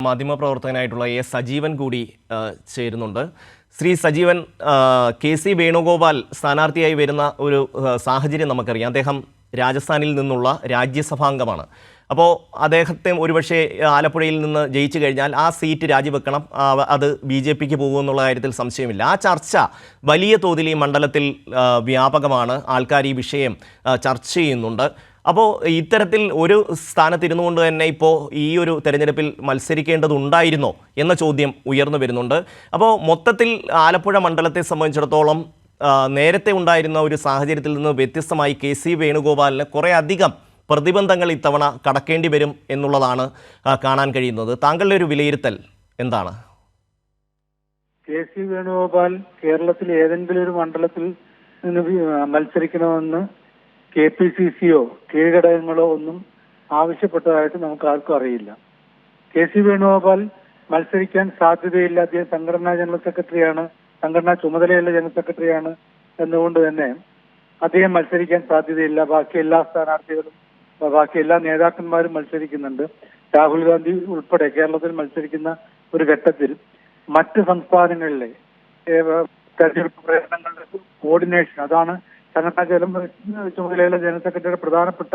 മാധ്യമപ്രവർത്തകനായിട്ടുള്ള A Sajeevan കൂടി ചേരുന്നുണ്ട്. Shri Sajeevan, K C. Venugopal സ്ഥാനാർത്ഥിയായി വരുന്ന ഒരു സാഹചര്യം നമുക്കറിയാം. അദ്ദേഹം രാജസ്ഥാനിൽ നിന്നുള്ള രാജ്യസഭാംഗമാണ്. അപ്പോൾ അദ്ദേഹത്തെ ഒരുപക്ഷെ ആലപ്പുഴയിൽ നിന്ന് ജയിച്ചു കഴിഞ്ഞാൽ ആ സീറ്റ് രാജിവെക്കണം, അത് BJPക്ക് പോകുമെന്നുള്ള കാര്യത്തിൽ സംശയമില്ല. ആ ചർച്ച വലിയ തോതിൽ ഈ മണ്ഡലത്തിൽ വ്യാപകമാണ്. ആൾക്കാർ ഈ വിഷയം ചർച്ച ചെയ്യുന്നുണ്ട്. അപ്പോൾ ഇത്തരത്തിൽ ഒരു സ്ഥാനത്തിരുന്നു കൊണ്ട് തന്നെ ഇപ്പോൾ ഈ ഒരു തെരഞ്ഞെടുപ്പിൽ മത്സരിക്കേണ്ടതുണ്ടായിരുന്നോ എന്ന ചോദ്യം ഉയർന്നു വരുന്നുണ്ട്. അപ്പോൾ മൊത്തത്തിൽ ആലപ്പുഴ മണ്ഡലത്തെ സംബന്ധിച്ചിടത്തോളം നേരത്തെ ഉണ്ടായിരുന്ന ഒരു സാഹചര്യത്തിൽ നിന്ന് വ്യത്യസ്തമായി കെ.സി. വേണുഗോപാലിന് കുറേ അധികം പ്രതിബന്ധങ്ങൾ ഇത്തവണ കടക്കേണ്ടി വരും എന്നുള്ളതാണ് കാണാൻ കഴിയുന്നത്. താങ്കളുടെ ഒരു വിലയിരുത്തൽ എന്താണ്? കെ.സി. വേണുഗോപാൽ കേരളത്തിൽ ഏതെങ്കിലും ഒരു മണ്ഡലത്തിൽ നിന്ന് മത്സരിക്കണമെന്ന് KPCCയോ കീഴ്ഘടകങ്ങളോ ഒന്നും ആവശ്യപ്പെട്ടതായിട്ട് നമുക്ക് ആർക്കും അറിയില്ല. കെ.സി. വേണുഗോപാൽ മത്സരിക്കാൻ സാധ്യതയില്ല. അദ്ദേഹം സംഘടനാ ജനറൽ സെക്രട്ടറിയാണ്, സംഘടനാ ചുമതലയുള്ള ജനറൽ സെക്രട്ടറിയാണ് എന്നുകൊണ്ട് തന്നെ അദ്ദേഹം മത്സരിക്കാൻ സാധ്യതയില്ല. ബാക്കി എല്ലാ സ്ഥാനാർത്ഥികളും ബാക്കി എല്ലാ നേതാക്കന്മാരും മത്സരിക്കുന്നുണ്ട്. രാഹുൽ ഗാന്ധി ഉൾപ്പെടെ കേരളത്തിൽ മത്സരിക്കുന്ന ഒരു ഘട്ടത്തിൽ മറ്റ് സംസ്ഥാനങ്ങളിലെ തെരഞ്ഞെടുപ്പ് പ്രയത്നങ്ങളുടെ കോർഡിനേഷൻ, അതാണ് സംഘടനാ ചുമതലയുള്ള ജനറൽ സെക്രട്ടറിയുടെ പ്രധാനപ്പെട്ട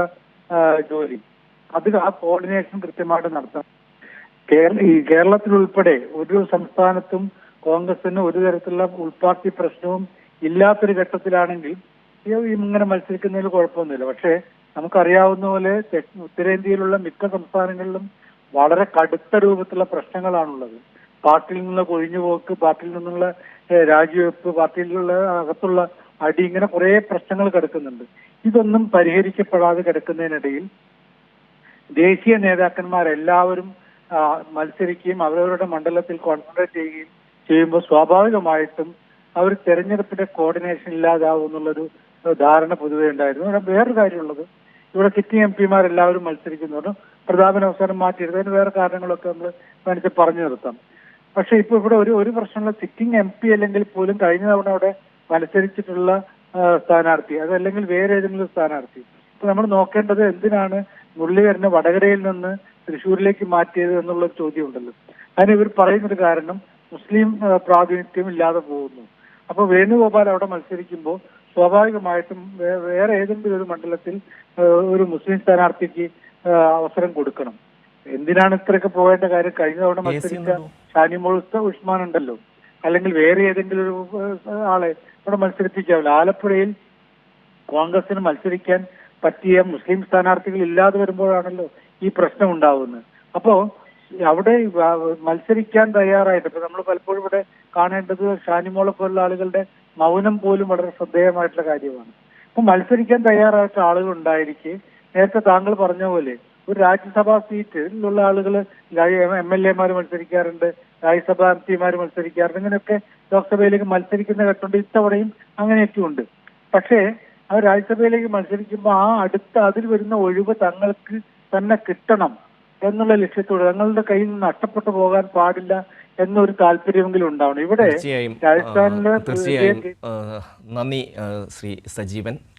ജോലി. ആ കോർഡിനേഷൻ കൃത്യമായിട്ട് നടത്തണം. കേരളത്തിൽ ഉൾപ്പെടെ ഒരു സംസ്ഥാനത്തും കോൺഗ്രസിന് ഒരു തരത്തിലുള്ള ഉൾപാർട്ടി പ്രശ്നവും ഇല്ലാത്തൊരു ഘട്ടത്തിലാണെങ്കിൽ ഇങ്ങനെ മത്സരിക്കുന്നതിൽ കുഴപ്പമൊന്നുമില്ല. പക്ഷേ നമുക്കറിയാവുന്ന പോലെ ഉത്തരേന്ത്യയിലുള്ള മിക്ക സംസ്ഥാനങ്ങളിലും വളരെ കടുത്ത രൂപത്തിലുള്ള പ്രശ്നങ്ങളാണുള്ളത്. പാർട്ടിയിൽ നിന്നുള്ള കൊഴിഞ്ഞുപോക്ക്, പാർട്ടിയിൽ നിന്നുള്ള രാജിവെപ്പ്, പാർട്ടിയിലുള്ള അകത്തുള്ള അടി, ഇങ്ങനെ കുറെ പ്രശ്നങ്ങൾ കിടക്കുന്നുണ്ട്. ഇതൊന്നും പരിഹരിക്കപ്പെടാതെ കിടക്കുന്നതിനിടയിൽ ദേശീയ നേതാക്കന്മാരെല്ലാവരും മത്സരിക്കുകയും അവരവരുടെ മണ്ഡലത്തിൽ കോൺസെൻട്രേറ്റ് ചെയ്യുകയും ചെയ്യുമ്പോൾ സ്വാഭാവികമായിട്ടും അവർ തെരഞ്ഞെടുപ്പിന്റെ കോർഡിനേഷൻ ഇല്ലാതാവും എന്നുള്ളൊരു ധാരണ പൊതുവെ ഉണ്ടായിരുന്നു. വേറൊരു കാര്യമുള്ളത്, ഇവിടെ സിറ്റിംഗ് MP എല്ലാവരും മത്സരിക്കുന്നവരും പ്രതാപൻ അവസരം മാറ്റിയെടുത്ത് അതിന് വേറെ കാരണങ്ങളൊക്കെ നമ്മൾ വേണിച്ച് പറഞ്ഞു നിർത്താം. പക്ഷെ ഇപ്പൊ ഇവിടെ ഒരു പ്രശ്നമുള്ള സിറ്റിംഗ് MP അല്ലെങ്കിൽ പോലും കഴിഞ്ഞ തവണ അവിടെ മത്സരിച്ചിട്ടുള്ള സ്ഥാനാർത്ഥി, അതല്ലെങ്കിൽ വേറെ ഏതെങ്കിലും സ്ഥാനാർത്ഥി, ഇപ്പൊ നമ്മൾ നോക്കേണ്ടത് എന്തിനാണ് മുരളീധരനെ വടകരയിൽ നിന്ന് തൃശ്ശൂരിലേക്ക് മാറ്റിയത് എന്നുള്ള ചോദ്യം ഉണ്ടല്ലോ. അതിന് ഇവർ പറയുന്നൊരു കാരണം മുസ്ലിം പ്രാതിനിധ്യം ഇല്ലാതെ പോകുന്നു. അപ്പൊ വേണുഗോപാൽ അവിടെ മത്സരിക്കുമ്പോൾ സ്വാഭാവികമായിട്ടും വേറെ ഏതെങ്കിലും ഒരു മണ്ഡലത്തിൽ ഒരു മുസ്ലിം സ്ഥാനാർത്ഥിക്ക് അവസരം കൊടുക്കണം. എന്തിനാണ് ഇത്രയൊക്കെ പോകേണ്ട കാര്യം? കഴിഞ്ഞ തവണ മത്സരിച്ച ഷാനിമോൾ ഉസ്മാൻ ഉണ്ടല്ലോ, അല്ലെങ്കിൽ വേറെ ഏതെങ്കിലും ഒരു ആളെ ഇവിടെ മത്സരിപ്പിക്കാവില്ല. ആലപ്പുഴയിൽ കോൺഗ്രസിന് മത്സരിക്കാൻ പറ്റിയ മുസ്ലിം സ്ഥാനാർത്ഥികൾ ഇല്ലാതെ വരുമ്പോഴാണല്ലോ ഈ പ്രശ്നം ഉണ്ടാവുന്നത്. അപ്പോ അവിടെ മത്സരിക്കാൻ തയ്യാറായിട്ട് ഇപ്പൊ നമ്മൾ പലപ്പോഴും ഇവിടെ കാണേണ്ടത് ഷാനിമോളെ പോലുള്ള ആളുകളുടെ മൗനം പോലും വളരെ ശ്രദ്ധേയമായിട്ടുള്ള കാര്യമാണ്. അപ്പൊ മത്സരിക്കാൻ തയ്യാറായിട്ട് ആളുകൾ ഉണ്ടായിരിക്കെ നേരത്തെ താങ്കൾ പറഞ്ഞ പോലെ ഒരു രാജ്യസഭാ സീറ്റിലുള്ള ആളുകൾ MLA മത്സരിക്കാറുണ്ട്, രാജ്യസഭാ MP മത്സരിക്കാറുണ്ട്, ഇങ്ങനെയൊക്കെ ലോക്സഭയിലേക്ക് മത്സരിക്കുന്ന ഘട്ടമുണ്ട്. ഇത്തവണയും അങ്ങനെയൊക്കെ ഉണ്ട്. പക്ഷേ ആ രാജ്യസഭയിലേക്ക് മത്സരിക്കുമ്പോൾ അതിൽ വരുന്ന ഒഴിവ് തങ്ങൾക്ക് തന്നെ കിട്ടണം എന്നുള്ള ലക്ഷ്യത്തോടെ തങ്ങളുടെ കയ്യിൽ നിന്ന് നഷ്ടപ്പെട്ടു പോകാൻ പാടില്ല എന്നൊരു താല്പര്യമെങ്കിലും ഉണ്ടാവണം. ഇവിടെ രാജസ്ഥാനിലെ നന്ദി ശ്രീ സജീവൻ.